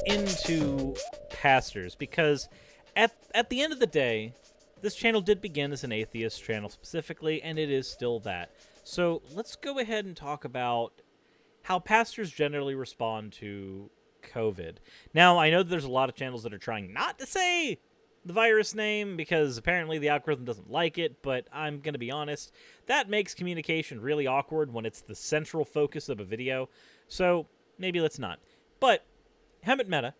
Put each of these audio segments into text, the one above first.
Into pastors, because at the end of the day, this channel did begin as an atheist channel specifically, and it is still that. So let's go ahead and talk about how pastors generally respond to COVID. Now, I know that there's a lot of channels that are trying not to say the virus name because apparently the algorithm doesn't like it, but I'm going to be honest, that makes communication really awkward when it's the central focus of a video, so maybe let's not. But Hemant Mehta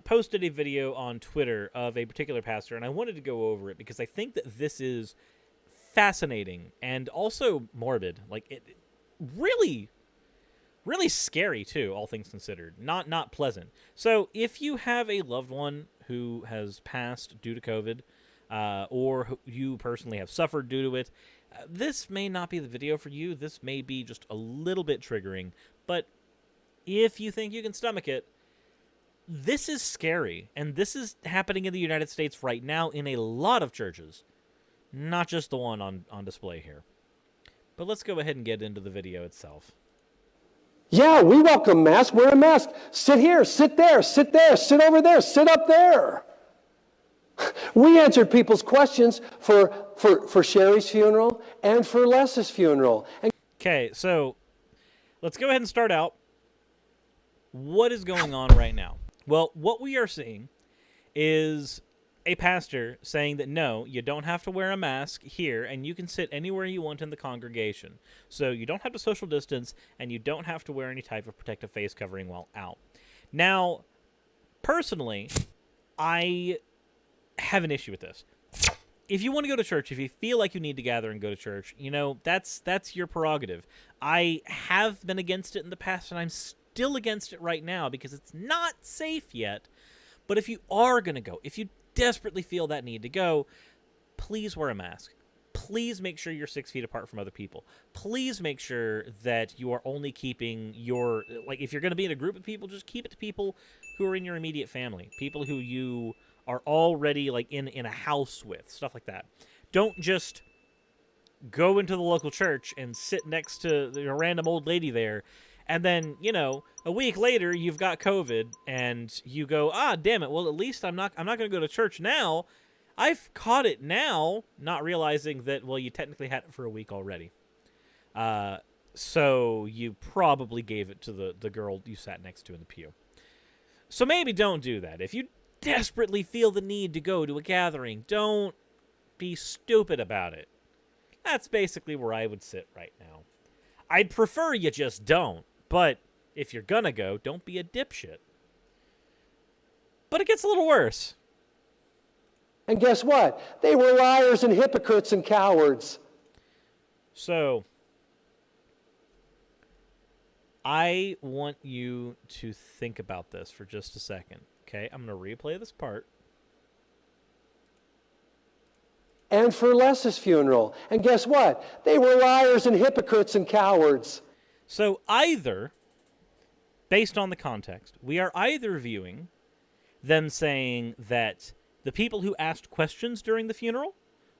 posted a video on Twitter of a particular pastor, and I wanted to go over it because I think that this is fascinating and also morbid. Like, it really, really scary, too, all things considered. Not pleasant. So, if you have a loved one who has passed due to COVID, or you personally have suffered due to it, this may not be the video for you. This may be just a little bit triggering, but if you think you can stomach it, this is scary, and this is happening in the United States right now in a lot of churches, not just the one on display here. But let's go ahead and get into the video itself. Yeah, we welcome masks. Wear a mask. Sit here, sit there, sit there, sit over there, sit up there. We answered people's questions for Sherry's funeral and for Les's funeral. Okay, so let's go ahead and start out. What is going on right now? Well, what we are seeing is a pastor saying that no, you don't have to wear a mask here, and you can sit anywhere you want in the congregation. So you don't have to social distance, and you don't have to wear any type of protective face covering while out. Now, personally, I have an issue with this. If you want to go to church, if you feel like you need to gather and go to church, you know, that's your prerogative. I have been against it in the past, and I'm still against it right now because it's not safe yet. But if you are going to go, if you desperately feel that need to go, please wear a mask. Please make sure you're 6 feet apart from other people. Please make sure that you are only keeping your, like, if you're going to be in a group of people, just keep it to people who are in your immediate family, people who you are already, like, in a house with, stuff like that. Don't just go into the local church and sit next to a random old lady there, and then, you know, a week later, you've got COVID, and you go, damn it, well, at least I'm not going to go to church now. I've caught it now, not realizing that, well, you technically had it for a week already. So you probably gave it to the girl you sat next to in the pew. So maybe don't do that. If you desperately feel the need to go to a gathering, don't be stupid about it. That's basically where I would sit right now. I'd prefer you just don't. But if you're gonna go, don't be a dipshit. But it gets a little worse. And guess what? They were liars and hypocrites and cowards. So, I want you to think about this for just a second. Okay, I'm going to replay this part. And for Les's funeral. And guess what? They were liars and hypocrites and cowards. So either, based on the context, we are either viewing them saying that the people who asked questions during the funeral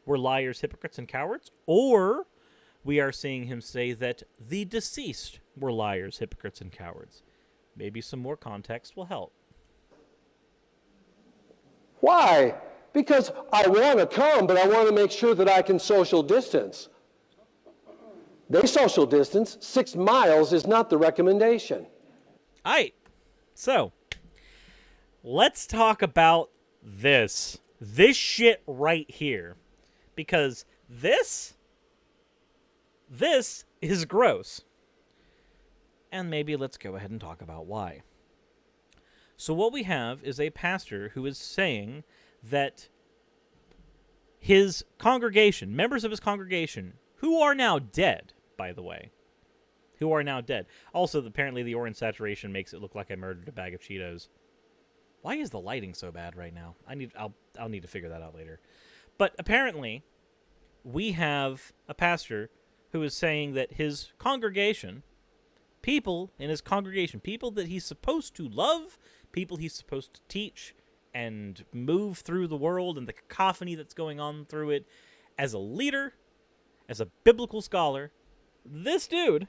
were liars, hypocrites, and cowards, or we are seeing him say that the deceased were liars, hypocrites, and cowards. Maybe some more context will help. Why? Because I want to come, but I want to make sure that I can social distance. They social distance. 6 miles is not the recommendation. All right. So, let's talk about this. This shit right here. Because this is gross. And maybe let's go ahead and talk about why. So what we have is a pastor who is saying that his congregation, members of his congregation, who are now dead, by the way, who are now dead. Also, apparently the orange saturation makes it look like I murdered a bag of Cheetos. Why is the lighting so bad right now? I'll need to figure that out later. But apparently, we have a pastor who is saying that his congregation, people in his congregation, people that he's supposed to love, people he's supposed to teach and move through the world and the cacophony that's going on through it, as a leader, as a biblical scholar, this dude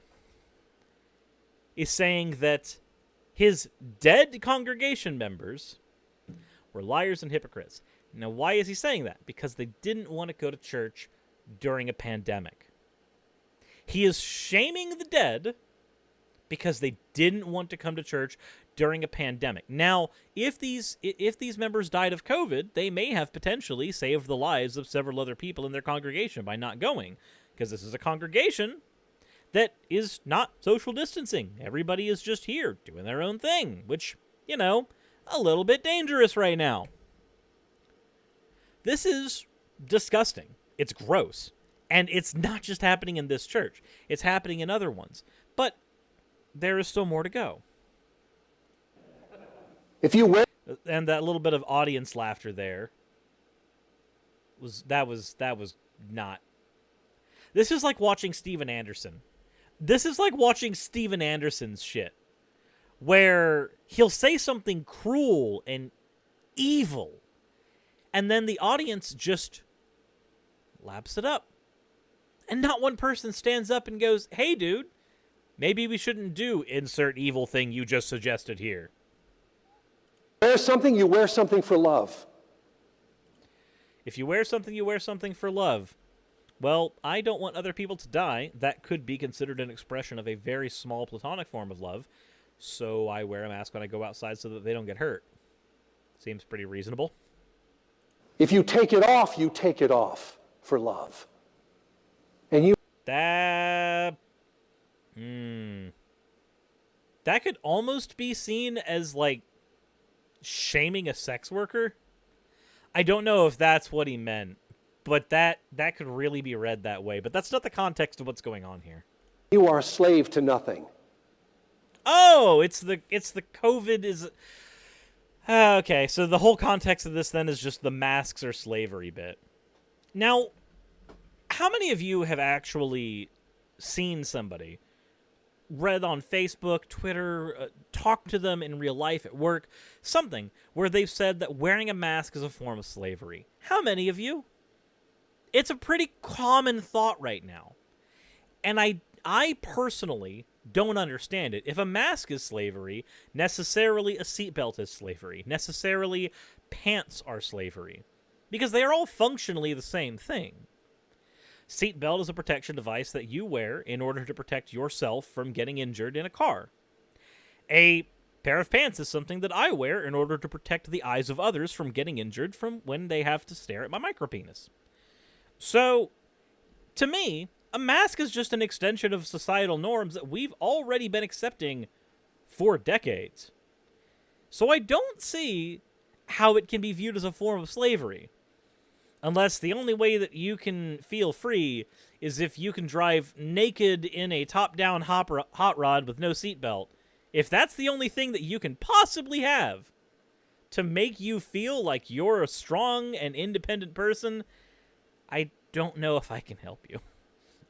is saying that his dead congregation members were liars and hypocrites. Now, why is he saying that? Because they didn't want to go to church during a pandemic. He is shaming the dead because they didn't want to come to church during a pandemic. Now, if these members died of COVID, they may have potentially saved the lives of several other people in their congregation by not going, because this is a congregation that is not social distancing. Everybody is just here doing their own thing, which, you know, a little bit dangerous right now. This is disgusting. It's gross. And it's not just happening in this church. It's happening in other ones. But there is still more to go. If you wear... And that little bit of audience laughter there was not. This is like watching Steven Anderson. This is like watching Steven Anderson's shit, where he'll say something cruel and evil, and then the audience just laps it up. And not one person stands up and goes, "Hey, dude, maybe we shouldn't do insert evil thing you just suggested here." Wear something, you wear something for love. If you wear something, you wear something for love. Well, I don't want other people to die. That could be considered an expression of a very small platonic form of love. So I wear a mask when I go outside so that they don't get hurt. Seems pretty reasonable. If you take it off for love. And you... That could almost be seen as, like, shaming a sex worker. I don't know if that's what he meant, but that could really be read that way. But that's not the context of what's going on here. You are a slave to nothing. Oh, it's the COVID is... Okay, so the whole context of this then is just the masks or slavery bit. Now, how many of you have actually seen somebody, read on Facebook, Twitter, talked to them in real life at work, something where they've said that wearing a mask is a form of slavery? How many of you? It's a pretty common thought right now. And I personally don't understand it. If a mask is slavery, necessarily a seatbelt is slavery. Necessarily pants are slavery. Because they are all functionally the same thing. Seatbelt is a protection device that you wear in order to protect yourself from getting injured in a car. A pair of pants is something that I wear in order to protect the eyes of others from getting injured from when they have to stare at my micropenis. So, to me, a mask is just an extension of societal norms that we've already been accepting for decades. So I don't see how it can be viewed as a form of slavery. Unless the only way that you can feel free is if you can drive naked in a top-down hot rod with no seatbelt. If that's the only thing that you can possibly have to make you feel like you're a strong and independent person, I don't know if I can help you.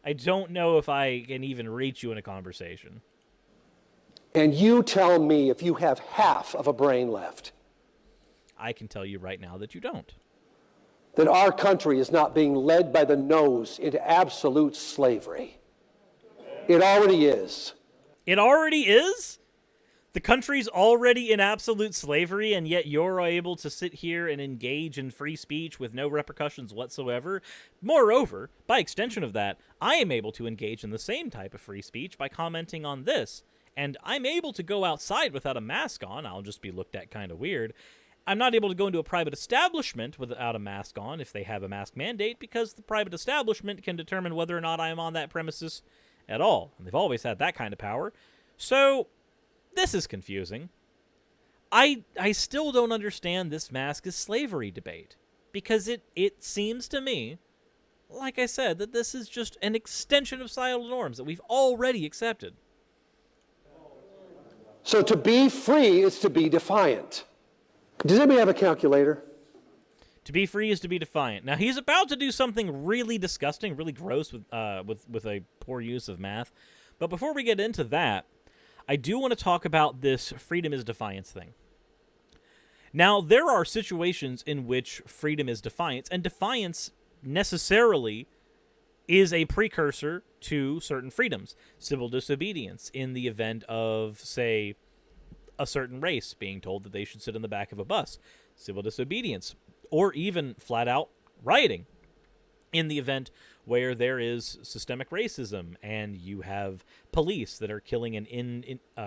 I don't know if I can even reach you in a conversation. And you tell me if you have half of a brain left. I can tell you right now that you don't. That our country is not being led by the nose into absolute slavery. It already is. It already is? The country's already in absolute slavery, and yet you're able to sit here and engage in free speech with no repercussions whatsoever. Moreover, by extension of that, I am able to engage in the same type of free speech by commenting on this. And I'm able to go outside without a mask on. I'll just be looked at kind of weird. I'm not able to go into a private establishment without a mask on if they have a mask mandate, because the private establishment can determine whether or not I am on that premises at all. And they've always had that kind of power. So, this is confusing. I still don't understand this mask is slavery debate. Because it seems to me, like I said, that this is just an extension of societal norms that we've already accepted. So to be free is to be defiant. Does anybody have a calculator? To be free is to be defiant. Now, he's about to do something really disgusting, really gross with a poor use of math. But before we get into that, I do want to talk about this freedom is defiance thing. Now, there are situations in which freedom is defiance, and defiance necessarily is a precursor to certain freedoms. Civil disobedience in the event of, say, a certain race being told that they should sit in the back of a bus. Civil disobedience. Or even flat out rioting in the event where there is systemic racism and you have police that are killing an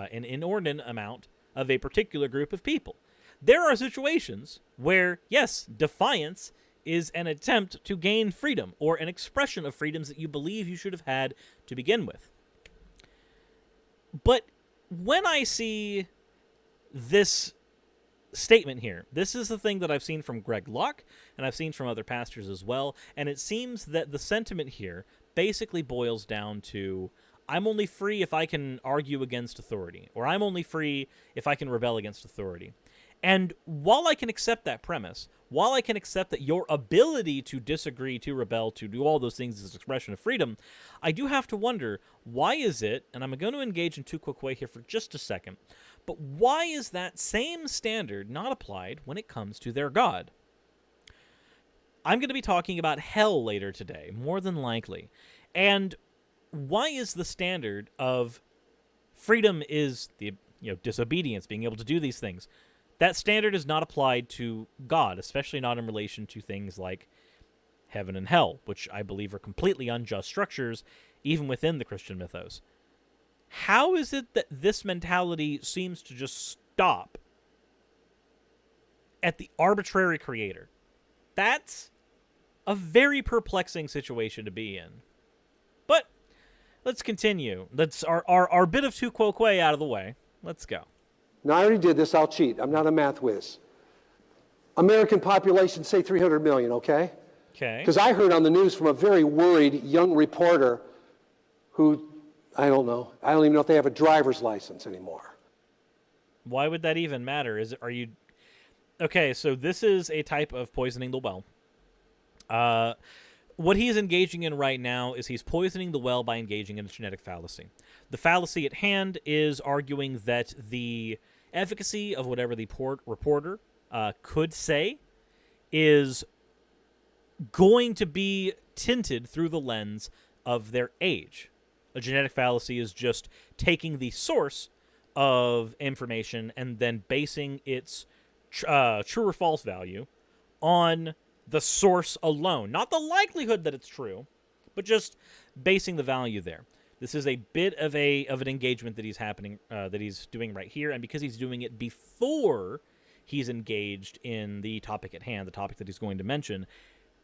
inordinate amount of a particular group of people. There are situations where, yes, defiance is an attempt to gain freedom or an expression of freedoms that you believe you should have had to begin with. But when I see this statement here, this is the thing that I've seen from Greg Locke, and I've seen from other pastors as well, and it seems that the sentiment here basically boils down to, I'm only free if I can argue against authority, or I'm only free if I can rebel against authority. And while I can accept that premise, while I can accept that your ability to disagree, to rebel, to do all those things is an expression of freedom, I do have to wonder, why is it, and I'm going to engage in tu quoque here for just a second, but why is that same standard not applied when it comes to their God? I'm going to be talking about hell later today, more than likely. And why is the standard of freedom is the disobedience, being able to do these things? That standard is not applied to God, especially not in relation to things like heaven and hell, which I believe are completely unjust structures, even within the Christian mythos. How is it that this mentality seems to just stop at the arbitrary creator? That's a very perplexing situation to be in. But let's continue. Let's our bit of tu quoque out of the way. Let's go. Now, I already did this. I'll cheat. I'm not a math whiz. American population, say 300 million, okay? Okay. Because I heard on the news from a very worried young reporter who, I don't know, I don't even know if they have a driver's license anymore. Why would that even matter? Okay, so this is a type of poisoning the well. What he's engaging in right now is he's poisoning the well by engaging in a genetic fallacy. The fallacy at hand is arguing that the efficacy of whatever the reporter could say is going to be tinted through the lens of their age. A genetic fallacy is just taking the source of information and then basing its true or false value on the source alone. Not the likelihood that it's true, but just basing the value there. This is a bit of an engagement that he's doing right here, and because he's doing it before he's engaged in the topic at hand, the topic that he's going to mention,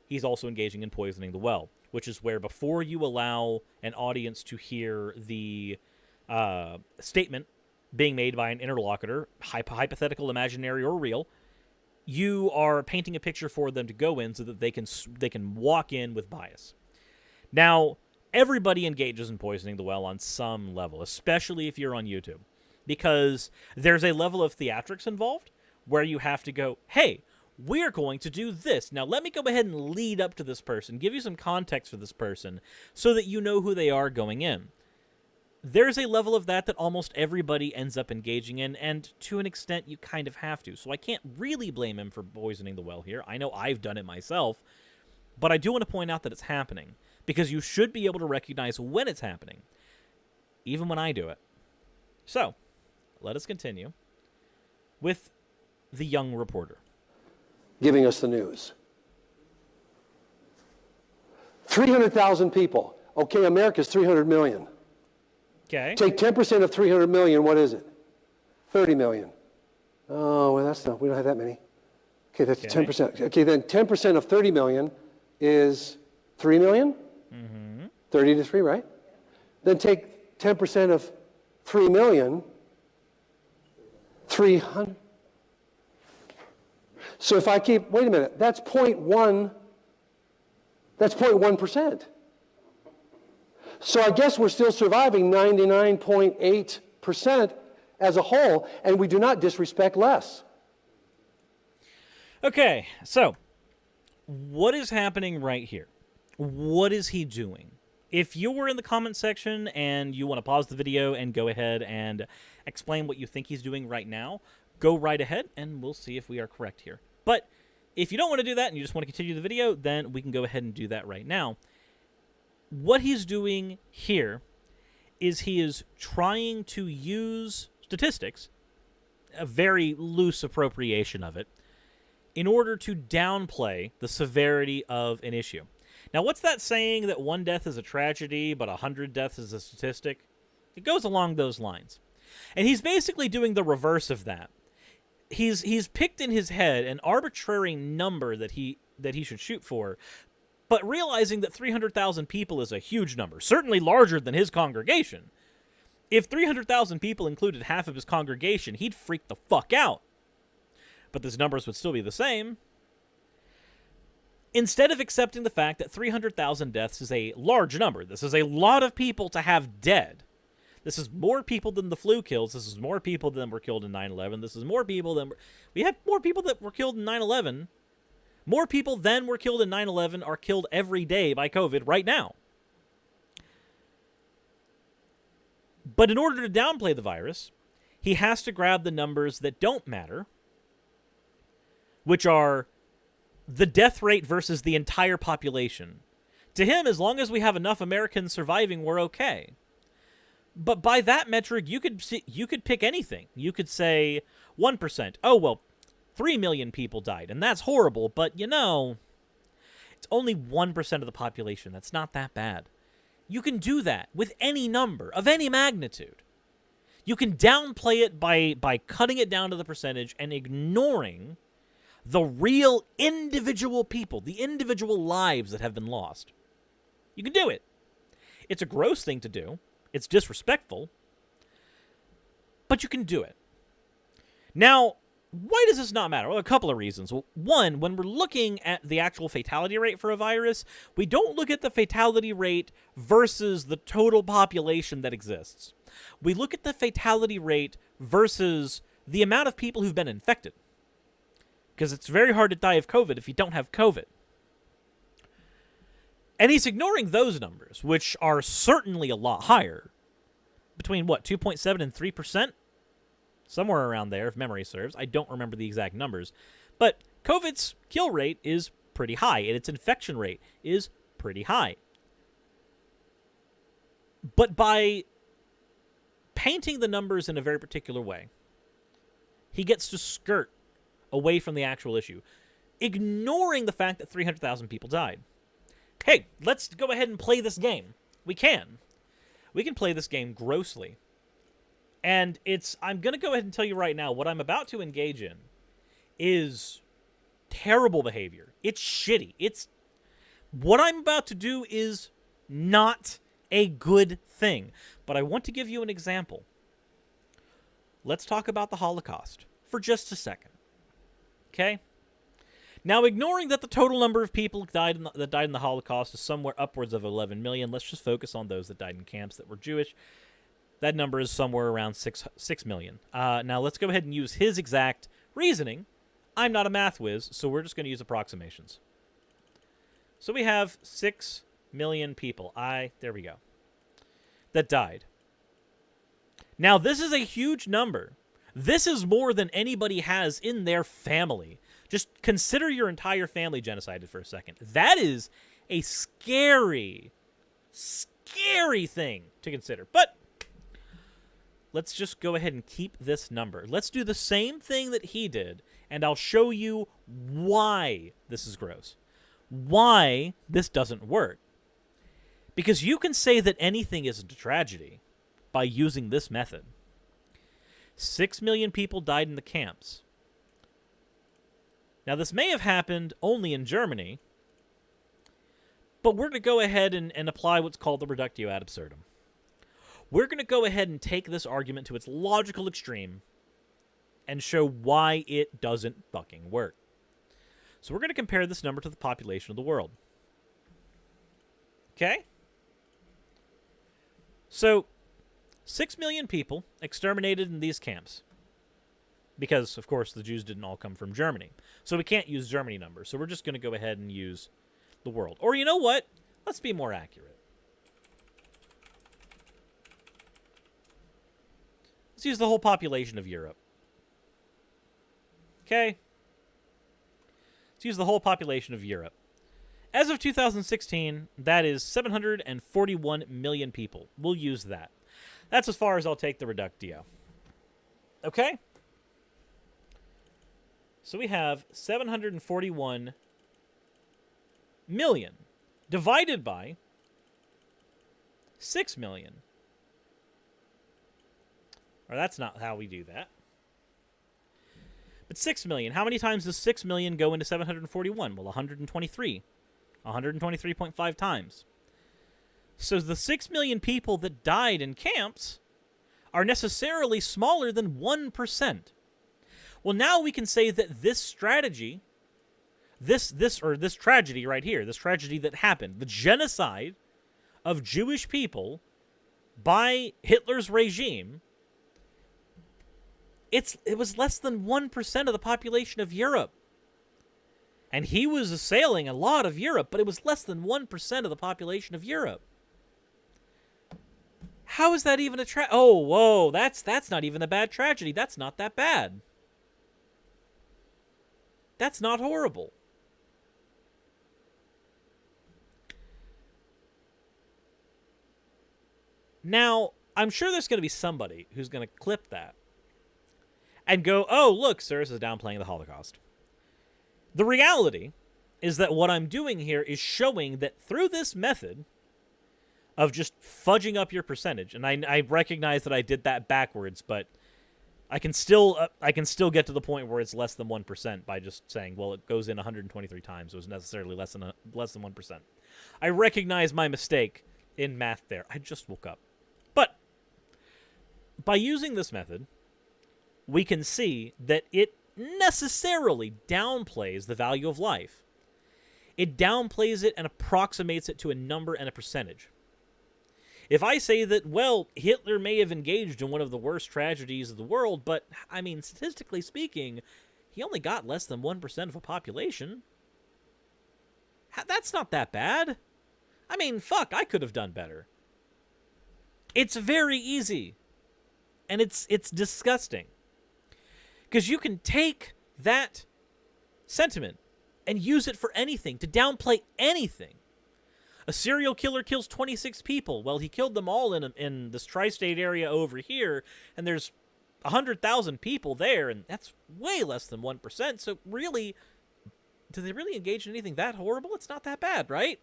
he's also engaging in poisoning the well, which is where before you allow an audience to hear the statement being made by an interlocutor, hypothetical, imaginary, or real, you are painting a picture for them to go in so that they can walk in with bias. Now, everybody engages in poisoning the well on some level, especially if you're on YouTube, because there's a level of theatrics involved where you have to go, hey, we're going to do this. Now, let me go ahead and lead up to this person, give you some context for this person so that you know who they are going in. There's a level of that almost everybody ends up engaging in, and to an extent, you kind of have to. So I can't really blame him for poisoning the well here. I know I've done it myself, but I do want to point out that it's happening, because you should be able to recognize when it's happening, even when I do it. So, let us continue with the young reporter. Giving us the news. 300,000 people. Okay, America's 300 million. Okay. Take 10% of 300 million, what is it? 30 million. Oh, well, that's not, we don't have that many. Okay, that's 10%. Okay, then 10% of 30 million is 3 million? Mm-hmm. 30 to 3, right? Then take 10% of 3 million, 300. So if I keep, wait a minute, that's 0.1%. So I guess we're still surviving 99.8% as a whole, and we do not disrespect less. Okay, so what is happening right here? What is he doing? If you were in the comment section and you want to pause the video and go ahead and explain what you think he's doing right now, go right ahead and we'll see if we are correct here. But if you don't want to do that and you just want to continue the video, then we can go ahead and do that right now. what he's doing here is he is trying to use statistics, a very loose appropriation of it, in order to downplay the severity of an issue. Now, what's that saying that one death is a tragedy, but 100 deaths is a statistic? It goes along those lines. And he's basically doing the reverse of that. He's picked in his head an arbitrary number that he should shoot for, but realizing that 300,000 people is a huge number, certainly larger than his congregation. If 300,000 people included half of his congregation, he'd freak the fuck out. But those numbers would still be the same. Instead of accepting the fact that 300,000 deaths is a large number, this is a lot of people to have dead. This is more people than the flu kills. This is more people than were killed in 9/11. This is more people than... We had more people that were killed in 9/11. More people than were killed in 9/11 are killed every day by COVID right now. But in order to downplay the virus, he has to grab the numbers that don't matter, which are the death rate versus the entire population. To him, as long as we have enough Americans surviving, we're okay. But by that metric, you could pick anything. You could say 1%. Oh, well, 3 million people died, and that's horrible, but you know, it's only 1% of the population. That's not that bad. You can do that with any number of any magnitude. You can downplay it by cutting it down to the percentage and ignoring the real individual people, the individual lives that have been lost. You can do it. It's a gross thing to do. It's disrespectful. But you can do it. Now, why does this not matter? Well, a couple of reasons. Well, one, when we're looking at the actual fatality rate for a virus, we don't look at the fatality rate versus the total population that exists. We look at the fatality rate versus the amount of people who've been infected. Because it's very hard to die of COVID if you don't have COVID. And he's ignoring those numbers, which are certainly a lot higher. Between, 2.7 and 3%? Somewhere around there, if memory serves. I don't remember the exact numbers. But COVID's kill rate is pretty high, and its infection rate is pretty high. But by painting the numbers in a very particular way, he gets to skirt away from the actual issue, ignoring the fact that 300,000 people died. Hey, let's go ahead and play this game. We can. We can play this game grossly. And I'm going to go ahead and tell you right now, what I'm about to engage in is terrible behavior. It's shitty. What I'm about to do is not a good thing. But I want to give you an example. Let's talk about the Holocaust for just a second. Okay? Now, ignoring that the total number of people that died in the Holocaust is somewhere upwards of 11 million, let's just focus on those that died in camps that were Jewish. That number is somewhere around 6 million. Now, let's go ahead and use his exact reasoning. I'm not a math whiz, so we're just going to use approximations. So we have 6 million people. There we go. That died. Now, this is a huge number. This is more than anybody has in their family. Just consider your entire family genocided for a second. That is a scary, scary thing to consider. But let's just go ahead and keep this number. Let's do the same thing that he did, and I'll show you why this is gross. Why this doesn't work. Because you can say that anything isn't a tragedy by using this method. 6 million people died in the camps. Now, this may have happened only in Germany, but we're going to go ahead and apply what's called the reductio ad absurdum. We're going to go ahead and take this argument to its logical extreme and show why it doesn't fucking work. So we're going to compare this number to the population of the world. Okay? So, 6 million people exterminated in these camps. Because, of course, the Jews didn't all come from Germany. So we can't use Germany numbers. So we're just going to go ahead and use the world. Or you know what? Let's be more accurate. Let's use the whole population of Europe. Okay? Let's use the whole population of Europe. As of 2016, that is 741 million people. We'll use that. That's as far as I'll take the reductio. Okay? So we have 741 million divided by 6 million. Or that's not how we do that. But 6 million. How many times does 6 million go into 741? Well, 123. 123.5 times. So the 6 million people that died in camps are necessarily smaller than 1%. Well, now we can say that this strategy, this tragedy right here, this tragedy that happened, the genocide of Jewish people by Hitler's regime, it was less than 1% of the population of Europe. And he was assailing a lot of Europe, but it was less than 1% of the population of Europe. How is that even a Oh, whoa, that's not even a bad tragedy. That's not that bad. That's not horrible. Now, I'm sure there's going to be somebody who's going to clip that and go, oh, look, Suris is downplaying the Holocaust. The reality is that what I'm doing here is showing that through this method of just fudging up your percentage, and I recognize that I did that backwards, but I can still get to the point where it's less than 1% by just saying, well, it goes in 123 times. It was necessarily less than 1%. I recognize my mistake in math there. I just woke up. But by using this method, we can see that it necessarily downplays the value of life. It downplays it and approximates it to a number and a percentage. If I say that, well, Hitler may have engaged in one of the worst tragedies of the world, but, I mean, statistically speaking, he only got less than 1% of a population. That's not that bad. I mean, fuck, I could have done better. It's very easy. And it's disgusting. Because you can take that sentiment and use it for anything, to downplay anything. A serial killer kills 26 people. Well, he killed them all in this tri-state area over here, and there's 100,000 people there, and that's way less than 1%. So really, do they really engage in anything that horrible? It's not that bad, right?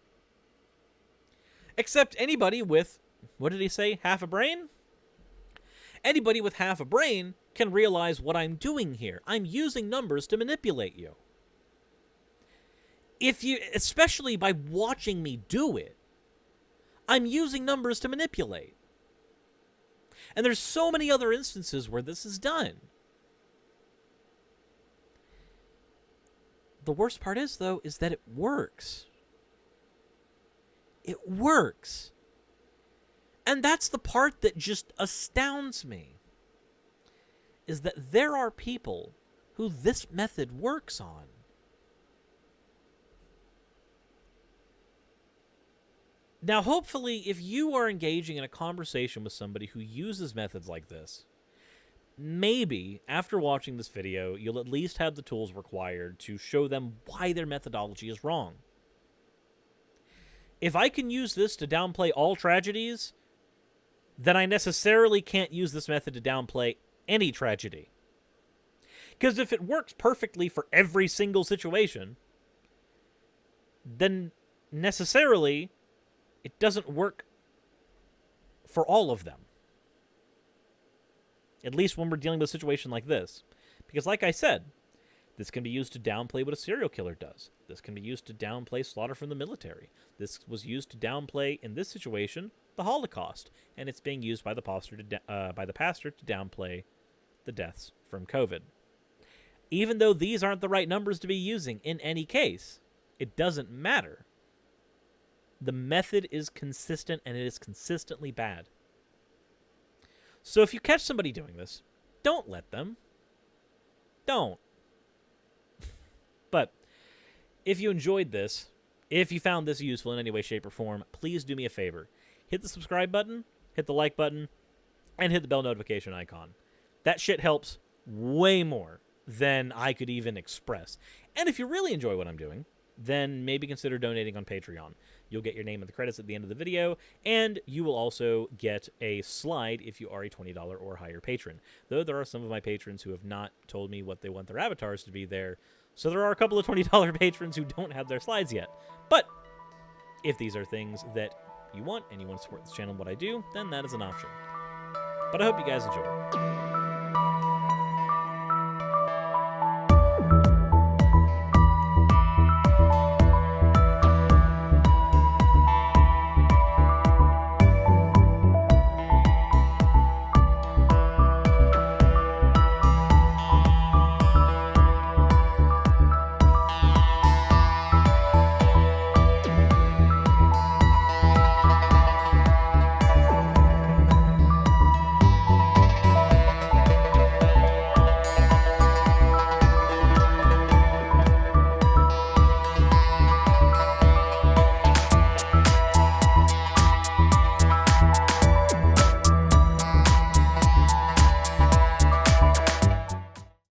Except anybody with, what did he say, half a brain? Anybody with half a brain can realize what I'm doing here. I'm using numbers to manipulate you. Especially by watching me do it, I'm using numbers to manipulate. And there's so many other instances where this is done. The worst part is, though, is that it works. It works. And that's the part that just astounds me, is that there are people who this method works on. Now, hopefully, if you are engaging in a conversation with somebody who uses methods like this, maybe, after watching this video, you'll at least have the tools required to show them why their methodology is wrong. If I can use this to downplay all tragedies, then I necessarily can't use this method to downplay any tragedy. Because if it works perfectly for every single situation, then necessarily it doesn't work for all of them. At least when we're dealing with a situation like this. Because like I said, this can be used to downplay what a serial killer does. This can be used to downplay slaughter from the military. This was used to downplay, in this situation, the Holocaust. And it's being used by the pastor to downplay the deaths from COVID. Even though these aren't the right numbers to be using in any case, it doesn't matter. The method is consistent, and it is consistently bad. So if you catch somebody doing this, don't let them. Don't. But if you enjoyed this, if you found this useful in any way, shape, or form, please do me a favor. Hit the subscribe button, hit the like button, and hit the bell notification icon. That shit helps way more than I could even express. And if you really enjoy what I'm doing, then maybe consider donating on Patreon. You'll get your name in the credits at the end of the video, and you will also get a slide if you are a $20 or higher patron. Though there are some of my patrons who have not told me what they want their avatars to be there, so there are a couple of $20 patrons who don't have their slides yet. But if these are things that you want and you want to support this channel and what I do, then that is an option. But I hope you guys enjoy.